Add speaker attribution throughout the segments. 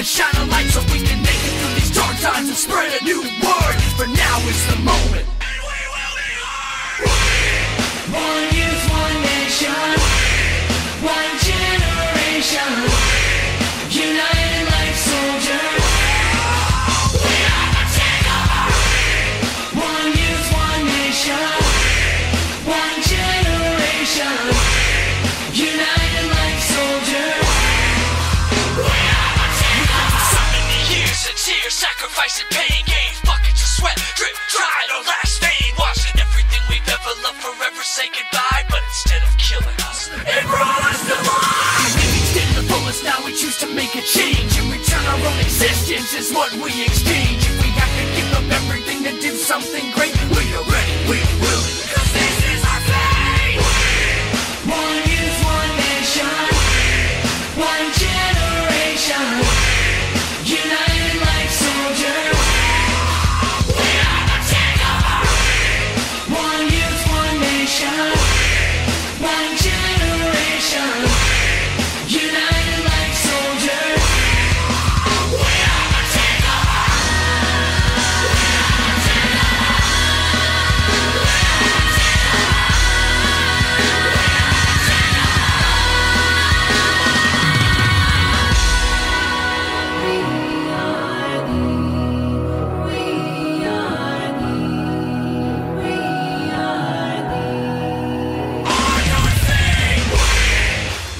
Speaker 1: to shine a light so we can make it through these dark times and spread a new word. For now is the moment. And we will be heard.
Speaker 2: One youth, one nation, one generation, united like soldiers. We are the takeover. One youth, one nation, one generation, united like soldiers. We are the takeover.
Speaker 1: So many years of tears, sacrifice and pain, gains buckets of sweat, drip dry our last stain. Watch everything we've ever loved forever say goodbye, but instead of killing us, it brought us to life. Living to the fullest, now we choose to make a change. In return, our own existence is what we exchange. If we have to give up everything to do something great, we are ready, we are willing, 'cause this is our fate.
Speaker 2: One youth, one nation, one generation, united like soldiers.
Speaker 1: We are the takeover.
Speaker 2: One youth, one nation, one generation, united like soldiers.
Speaker 1: We are the takeover.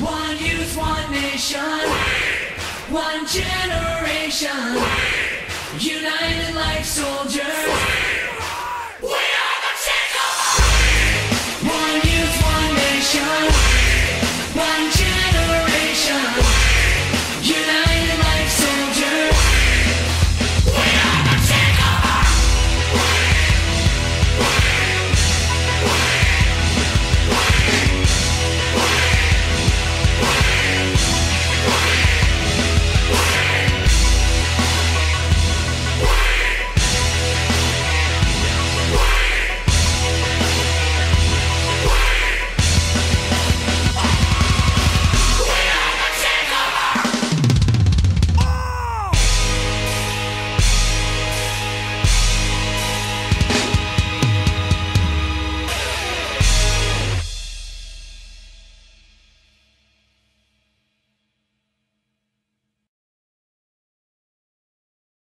Speaker 2: One youth, one nation, one generation, united like soldiers.